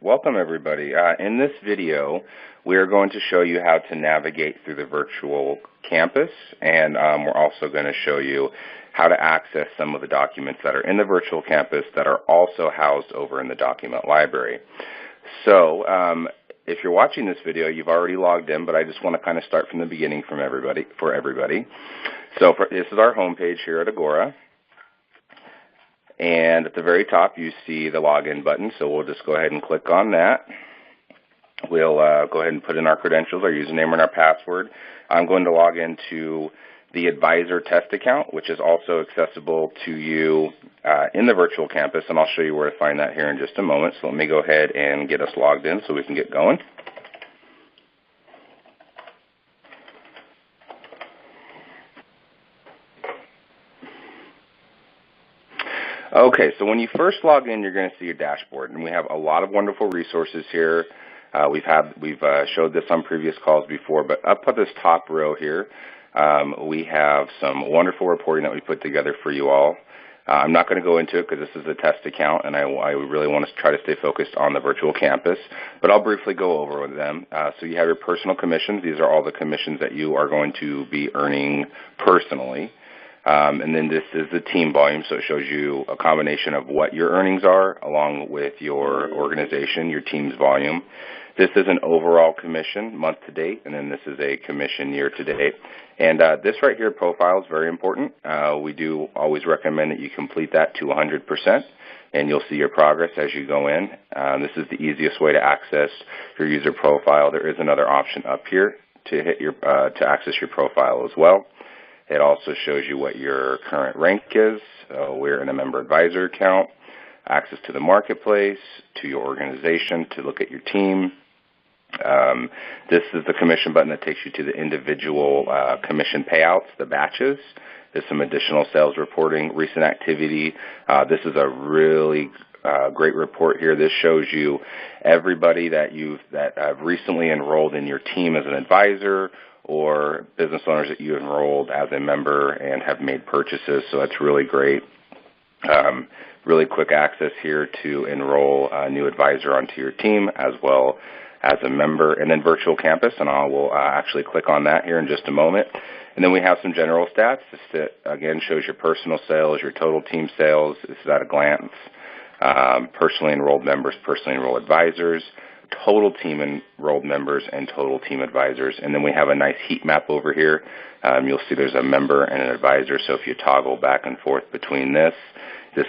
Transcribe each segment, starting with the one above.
Welcome everybody. In this video, we are going to show you how to navigate through the virtual campus, and we're also going to show you how to access some of the documents that are in the virtual campus that are also housed over in the document library. So if you're watching this video, you've already logged in, but I just want to kind of start from the beginning for everybody. So this is our home page here at Agora. And at the very top, you see the login button, so we'll just go ahead and click on that. We'll go ahead and put in our credentials, our username and our password. I'm going to log into the advisor test account, which is also accessible to you in the virtual campus, and I'll show you where to find that here in just a moment. So let me go ahead and get us logged in so we can get going. Okay, so when you first log in, you're going to see your dashboard, and we have a lot of wonderful resources here. We've showed this on previous calls before, but up at this top row here, we have some wonderful reporting that we put together for you all. I'm not going to go into it because this is a test account, and I really want to try to stay focused on the virtual campus, but I'll briefly go over them. So you have your personal commissions. These are all the commissions that you are going to be earning personally. And then this is the team volume, so it shows you a combination of what your earnings are along with your organization, your team's volume. This is an overall commission month to date, and then this is a commission year to date. And this right here, profile, is very important. We do always recommend that you complete that to 100%, and you'll see your progress as you go in. This is the easiest way to access your user profile. There is another option up here to access your profile as well. It also shows you what your current rank is. We're in a member advisor account, access to the marketplace, to your organization, to look at your team. This is the commission button that takes you to the individual commission payouts, the batches. There's some additional sales reporting, recent activity. This is a really great report here. This shows you everybody that have recently enrolled in your team as an advisor, or business owners that you enrolled as a member and have made purchases. So that's really great. Really quick access here to enroll a new advisor onto your team as well as a member. And then virtual campus, and I will actually click on that here in just a moment. And then we have some general stats. This, again, shows your personal sales, your total team sales. This is at a glance. Personally enrolled members, personally enrolled advisors, total team enrolled members, and total team advisors. And then we have a nice heat map over here. You'll see there's a member and an advisor, so if you toggle back and forth between this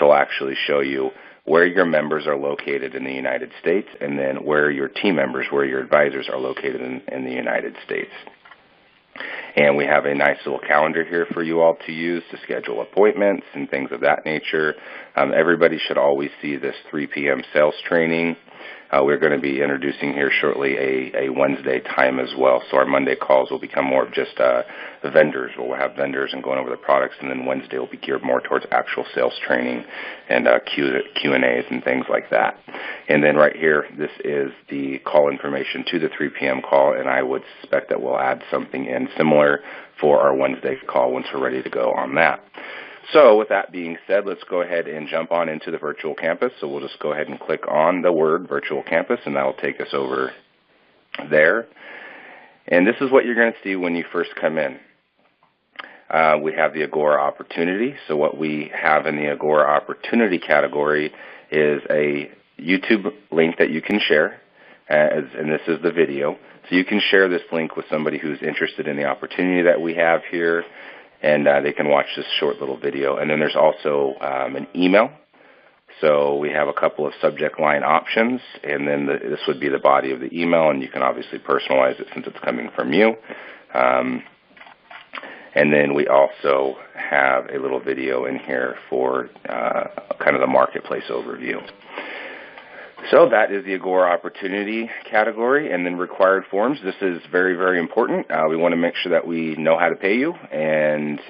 will actually show you where your members are located in the United States, and then where your team members, where your advisors are located in the United States. And we have a nice little calendar here for you all to use to schedule appointments and things of that nature. Everybody should always see this 3 p.m. sales training. We're going to be introducing here shortly a Wednesday time as well. So our Monday calls will become more of just vendors. We'll have vendors and going over the products, and then Wednesday will be geared more towards actual sales training and Q&As and things like that. And then right here, this is the call information to the 3 p.m. call, and I would suspect that we'll add something in similar for our Wednesday call once we're ready to go on that. So with that being said, let's go ahead and jump on into the virtual campus. So we'll just go ahead and click on the word virtual campus, and that will take us over there. And this is what you're going to see when you first come in. We have the Agora opportunity. So what we have in the Agora opportunity category is a YouTube link that you can share, and this is the video. So you can share this link with somebody who's interested in the opportunity that we have here, and they can watch this short little video. And then there's also an email. So we have a couple of subject line options, and then this would be the body of the email, and you can obviously personalize it since it's coming from you. And then we also have a little video in here for kind of the marketplace overview. So that is the Agora opportunity category. And then required forms. This is very, very important. We want to make sure that we know how to pay you and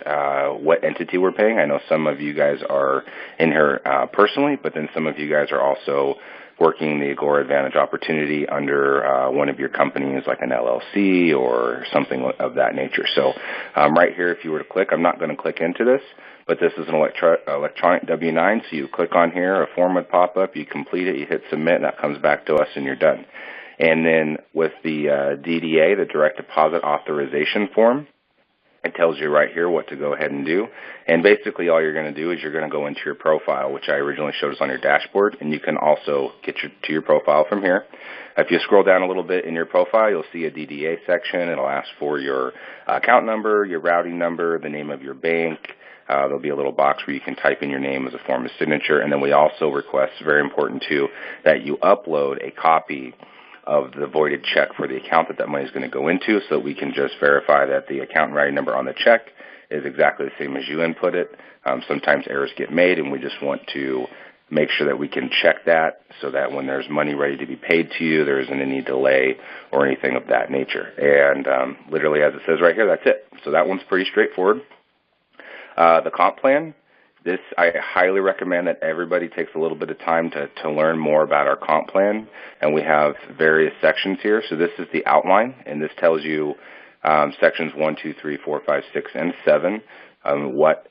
what entity we're paying. I know some of you guys are in here personally, but then some of you guys are also working the Agora Advantage opportunity under one of your companies like an LLC or something of that nature. So right here, if you were to click, I'm not going to click into this, but this is an electronic W-9, so you click on here, a form would pop up, you complete it, you hit submit, and that comes back to us, and you're done. And then with the DDA, the direct deposit authorization form, it tells you right here what to go ahead and do. And basically all you're going to do is you're going to go into your profile, which I originally showed us on your dashboard, and you can also get to your profile from here. If you scroll down a little bit in your profile, you'll see a DDA section. It'll ask for your account number, your routing number, the name of your bank. There'll be a little box where you can type in your name as a form of signature. And then we also request, very important too, that you upload a copy of the voided check for the account that money is going to go into, so that we can just verify that the account routing number on the check is exactly the same as you input it. Sometimes errors get made, and we just want to make sure that we can check that so that when there's money ready to be paid to you, there isn't any delay or anything of that nature. And literally, as it says right here, that's it. So that one's pretty straightforward. The comp plan. This, I highly recommend that everybody takes a little bit of time to learn more about our comp plan, and we have various sections here. So this is the outline, and this tells you sections 1, 2, 3, 4, 5, 6, and 7, what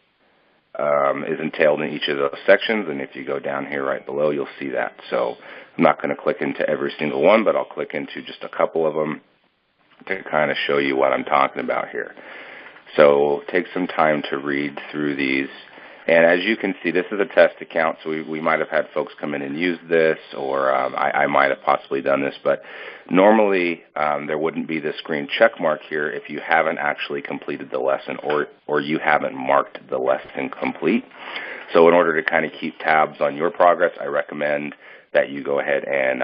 is entailed in each of those sections, and if you go down here right below, you'll see that. So I'm not going to click into every single one, but I'll click into just a couple of them to kind of show you what I'm talking about here. So take some time to read through these. And as you can see, this is a test account, so we might have had folks come in and use this, or I might have possibly done this, but normally there wouldn't be this green check mark here if you haven't actually completed the lesson, or you haven't marked the lesson complete. So in order to kind of keep tabs on your progress, I recommend that you go ahead and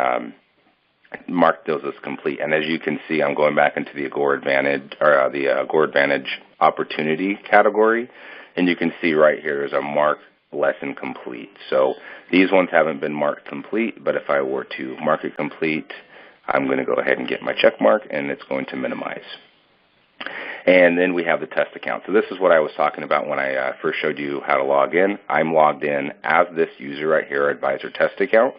mark those as complete. And as you can see, I'm going back into the Agora Advantage, or the Agora Advantage Opportunity category. And you can see right here there's a marked lesson complete. So these ones haven't been marked complete, but if I were to mark it complete, I'm going to go ahead and get my check mark, and it's going to minimize. And then we have the test account. So this is what I was talking about when I first showed you how to log in. I'm logged in as this user right here, Advisor Test Account.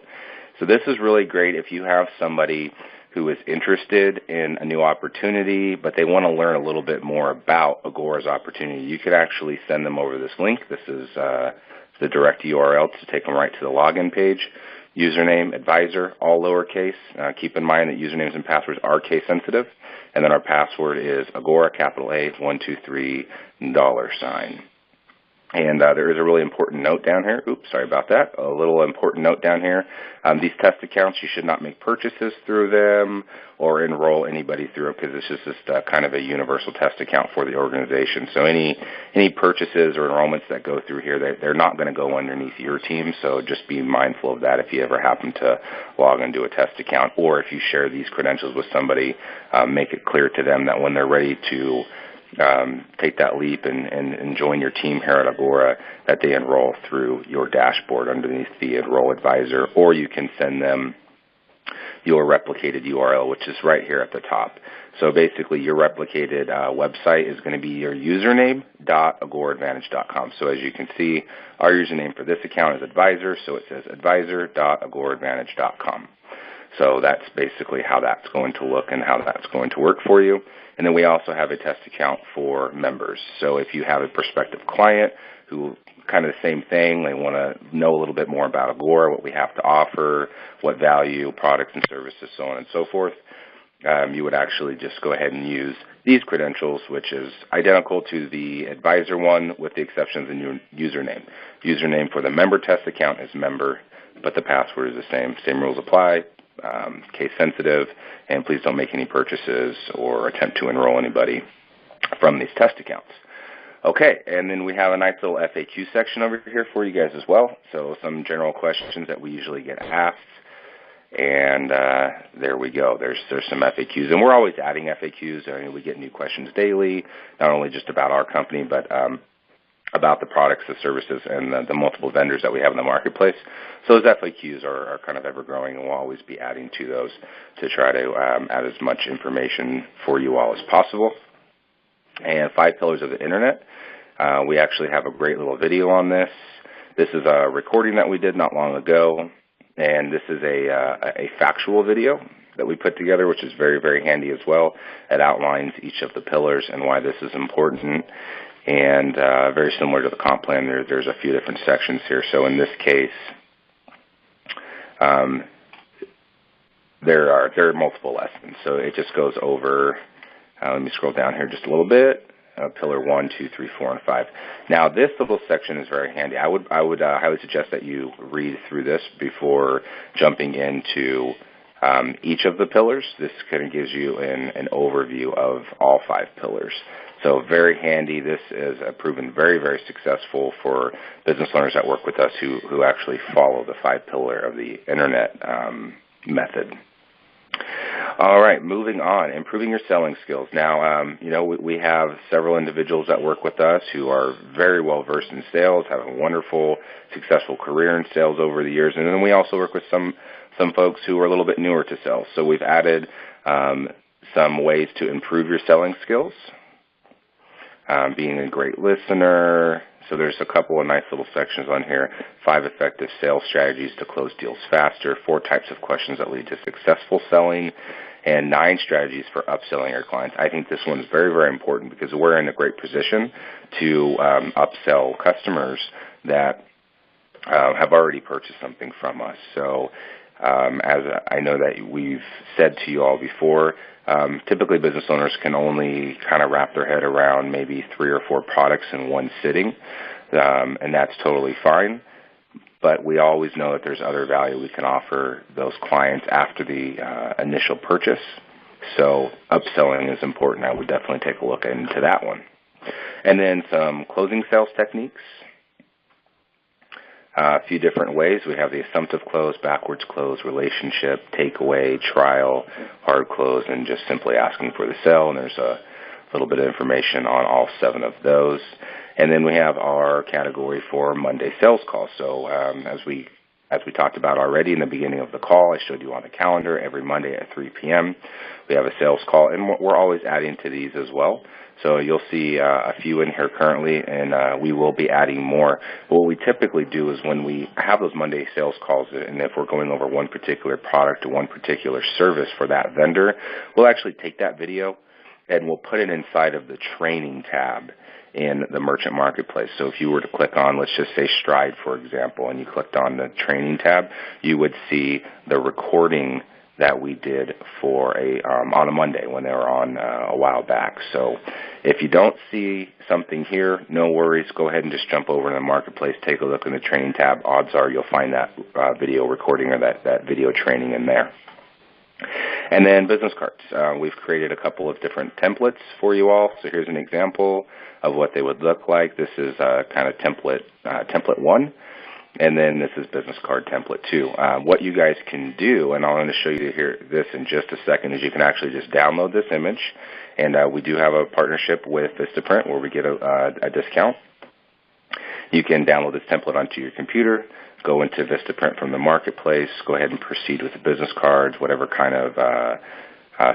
So this is really great if you have somebody who is interested in a new opportunity, but they want to learn a little bit more about Agora's opportunity. You could actually send them over this link. This is the direct URL to take them right to the login page. Username, advisor, all lowercase. Keep in mind that usernames and passwords are case sensitive. And then our password is Agora, capital A, 123 $. And there is a really important note down here. Oops, sorry about that. A little important note down here. These test accounts, you should not make purchases through them or enroll anybody through it, because it's just kind of a universal test account for the organization. So any purchases or enrollments that go through here, they're not going to go underneath your team. So just be mindful of that if you ever happen to log into a test account, or if you share these credentials with somebody, make it clear to them that when they're ready to take that leap and join your team here at Agora, that they enroll through your dashboard underneath the Enroll Advisor, or you can send them your replicated URL, which is right here at the top. So basically your replicated website is going to be your username.agoraadvantage.com. So as you can see, our username for this account is advisor, so it says advisor.agoraadvantage.com. So that's basically how that's going to look and how that's going to work for you. And then we also have a test account for members. So if you have a prospective client who kind of the same thing, they want to know a little bit more about Agora, what we have to offer, what value, products and services, so on and so forth, you would actually just go ahead and use these credentials, which is identical to the advisor one with the exception of the new username. Username for the member test account is member, but the password is the same. Same rules apply. Case sensitive, and please don't make any purchases or attempt to enroll anybody from these test accounts. Okay, and then we have a nice little FAQ section over here for you guys as well. So some general questions that we usually get asked, and there we go. There's some FAQs, and we're always adding FAQs. I mean, we get new questions daily, not only just about our company, but about the products, the services, and the multiple vendors that we have in the marketplace. So those FAQs are kind of ever-growing, and we'll always be adding to those to try to add as much information for you all as possible. And 5 pillars of the Internet. We actually have a great little video on this. This is a recording that we did not long ago, and this is a factual video that we put together, which is very, very handy as well. It outlines each of the pillars and why this is important. And very similar to the comp plan, there's a few different sections here. So in this case, there are multiple lessons. So it just goes over, let me scroll down here just a little bit, pillar 1, 2, 3, 4, and 5. Now this little section is very handy. I would highly suggest that you read through this before jumping into each of the pillars. This kind of gives you an overview of all 5 pillars. So very handy. This is proven very, very successful for business owners that work with us who actually follow the 5-pillar of the internet method. All right, moving on, improving your selling skills. Now, we have several individuals that work with us who are very well versed in sales, have a wonderful, successful career in sales over the years, and then we also work with some folks who are a little bit newer to sales. So we've added some ways to improve your selling skills. Being a great listener. So there's a couple of nice little sections on here. 5 effective sales strategies to close deals faster. 4 types of questions that lead to successful selling. And 9 strategies for upselling your clients. I think this one is very, very important because we're in a great position to upsell customers that have already purchased something from us. So as I know that we've said to you all before, typically business owners can only kind of wrap their head around maybe 3 or 4 products in one sitting, and that's totally fine. But we always know that there's other value we can offer those clients after the initial purchase. So upselling is important. I would definitely take a look into that one. And then some closing sales techniques. A few different ways. We have the assumptive close, backwards close, relationship, takeaway, trial, hard close, and just simply asking for the sale. And there's a little bit of information on all 7 of those. And then we have our category for Monday sales calls. So as we talked about already in the beginning of the call, I showed you on the calendar every Monday at 3 p.m. we have a sales call, and we're always adding to these as well. So you'll see a few in here currently, and we will be adding more. What we typically do is when we have those Monday sales calls, and if we're going over one particular product or one particular service for that vendor, we'll actually take that video and we'll put it inside of the training tab in the merchant marketplace. So if you were to click on, let's just say Stride, for example, and you clicked on the training tab, you would see the recording that we did for on a Monday when they were on a while back. So if you don't see something here, no worries. Go ahead and just jump over to the marketplace, take a look in the training tab. Odds are you'll find that video recording or that video training in there. And then business cards. We've created a couple of different templates for you all. So here's an example of what they would look like. This is kind of template 1. And then this is business card template 2. What you guys can do, and I'm going to show you here this in just a second, is you can actually just download this image. And we do have a partnership with Vistaprint where we get a discount. You can download this template onto your computer, go into Vistaprint from the marketplace, go ahead and proceed with the business cards, whatever kind of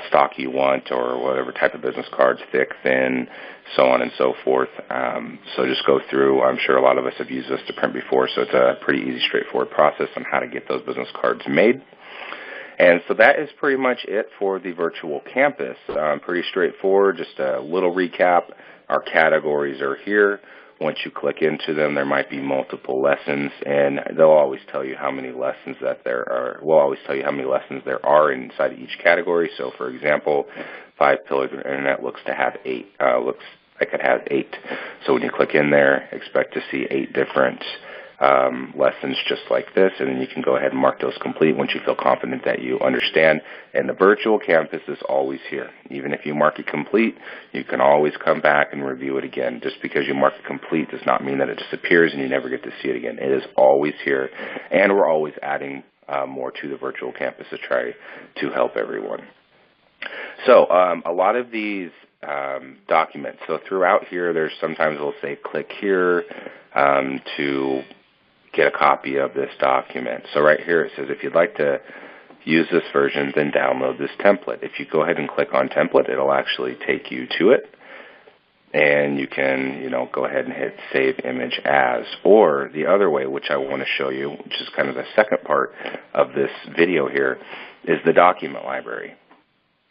stock you want or whatever type of business cards, thick, thin, so on and so forth. So just go through. I'm sure a lot of us have used Vistaprint before, so it's a pretty easy, straightforward process on how to get those business cards made. And so that is pretty much it for the virtual campus. Pretty straightforward, just a little recap. Our categories are here. Once you click into them, there might be multiple lessons, and they'll always tell you how many lessons that there are. We'll always tell you how many lessons there are inside of each category. So, for example, 5 pillars of internet looks to have 8. Looks like it has 8. So when you click in there, expect to see 8 different lessons just like this, and then you can go ahead and mark those complete once you feel confident that you understand. And the virtual campus is always here. Even if you mark it complete, you can always come back and review it again. Just because you mark it complete does not mean that it disappears and you never get to see it again. It is always here, and we're always adding more to the virtual campus to try to help everyone. So a lot of these documents, so throughout here, there's sometimes we'll say click here to get a copy of this document. So right here it says if you'd like to use this version, then download this template. If you go ahead and click on template, it'll actually take you to it. And you can, go ahead and hit save image as. Or the other way, which I want to show you, which is kind of the second part of this video here, is the document library.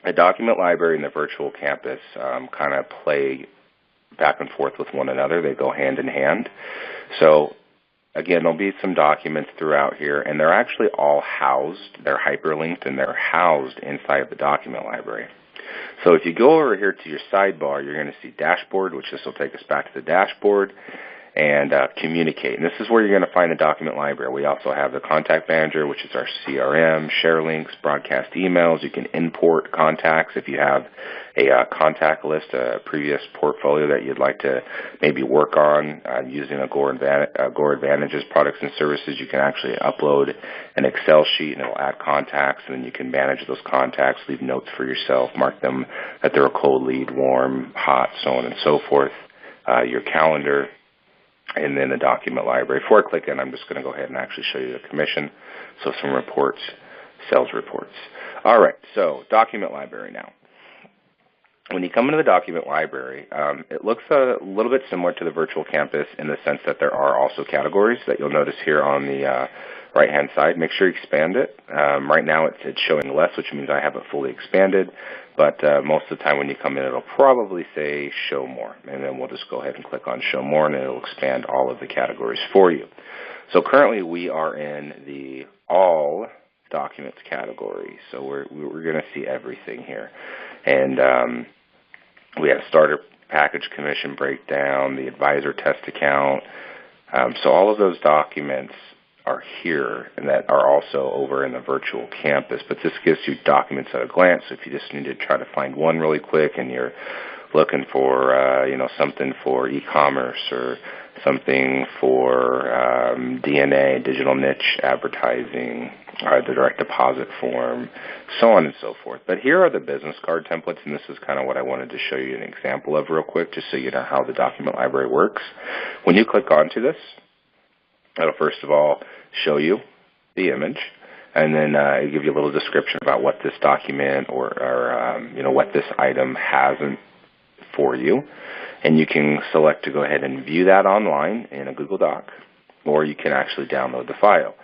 A document library and the virtual campus kind of play back and forth with one another. They go hand in hand. So again, there'll be some documents throughout here, and they're actually all housed. They're hyperlinked, and they're housed inside of the document library. So if you go over here to your sidebar, you're going to see Dashboard, which this will take us back to the dashboard, and Communicate. And this is where you're going to find the document library. We also have the Contact Manager, which is our CRM, share links, broadcast emails. You can import contacts if you have a contact list, a previous portfolio that you'd like to maybe work on using Agora Advantage's products and services. You can actually upload an Excel sheet, and it'll add contacts, and then you can manage those contacts, leave notes for yourself, mark them that they're a cold lead, warm, hot, so on and so forth, your calendar, and then the document library. Before I click in, I'm just going to go ahead and actually show you the commission. So some reports, sales reports. All right, so document library now. When you come into the document library, it looks a little bit similar to the virtual campus in the sense that there are also categories that you'll notice here on the right-hand side. Make sure you expand it. Right now it's showing less, which means I have it fully expanded. But most of the time when you come in, it'll probably say Show More. And then we'll just go ahead and click on Show More, and it'll expand all of the categories for you. So currently we are in the All Documents category. So we're going to see everything here. And we have Starter Package Commission Breakdown, the Advisor Test Account. So all of those documents are here, and that are also over in the virtual campus. But this gives you documents at a glance. So if you just need to try to find one really quick, and you're looking for something for e-commerce or something for DNA, digital niche advertising, the direct deposit form, so on and so forth. But here are the business card templates, and this is kind of what I wanted to show you an example of real quick, just so you know how the document library works. When you click onto this, it'll first of all show you the image, and then it'll give you a little description about what this document or what this item has for you. And you can select to go ahead and view that online in a Google Doc, or you can actually download the file.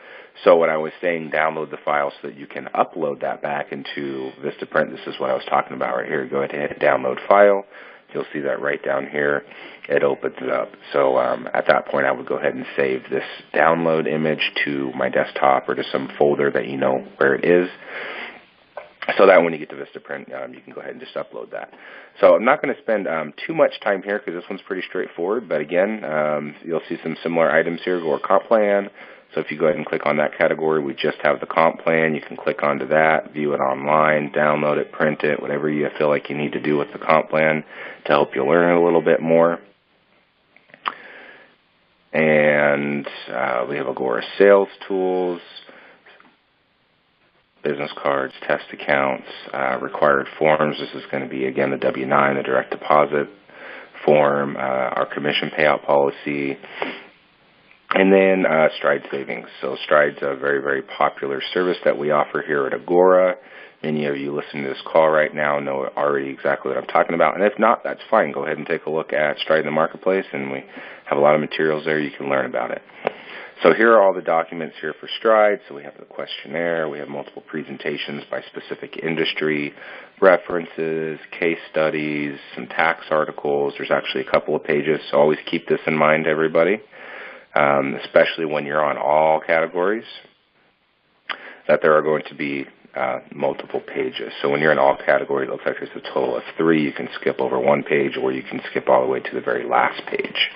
So when I was saying download the file so that you can upload that back into Vistaprint, this is what I was talking about right here. Go ahead and hit download file. You'll see that right down here. It opens it up. So at that point, I would go ahead and save this download image to my desktop or to some folder that you know where it is, so that when you get to Vistaprint, you can go ahead and just upload that. So I'm not going to spend too much time here because this one's pretty straightforward. But again, you'll see some similar items here. Agora Comp Plan. So if you go ahead and click on that category, we just have the comp plan. You can click onto that, view it online, download it, print it, whatever you feel like you need to do with the comp plan to help you learn a little bit more. And we have Agora Sales Tools, business cards, test accounts, required forms. This is going to be, again, the W-9, the direct deposit form, our commission payout policy, and then Stride Savings. So Stride's a very, very popular service that we offer here at Agora. Many of you listening to this call right now know already exactly what I'm talking about. And if not, that's fine. Go ahead and take a look at Stride in the Marketplace, and we have a lot of materials there. You can learn about it. So here are all the documents here for Stride. So we have the questionnaire. We have multiple presentations by specific industry, references, case studies, some tax articles. There's actually a couple of pages. So always keep this in mind, everybody. Especially when you're on all categories, that there are going to be multiple pages. So when you're in all categories, it looks like there's a total of 3. You can skip over one page, or you can skip all the way to the very last page.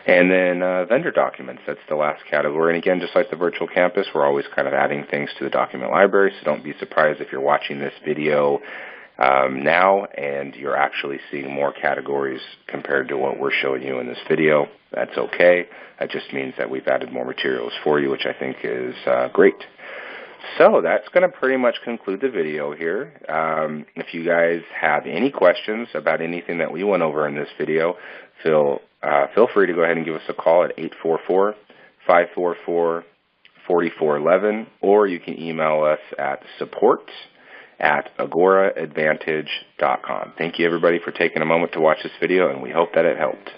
And then vendor documents, that's the last category. And again, just like the virtual campus, we're always kind of adding things to the document library, so don't be surprised if you're watching this video now and you're actually seeing more categories compared to what we're showing you in this video. That's okay. That just means that we've added more materials for you, which I think is great. So that's going to pretty much conclude the video here. If you guys have any questions about anything that we went over in this video, feel free to go ahead and give us a call at 844-544-4411, or you can email us at support@agoraadvantage.com. Thank you, everybody, for taking a moment to watch this video, and we hope that it helped.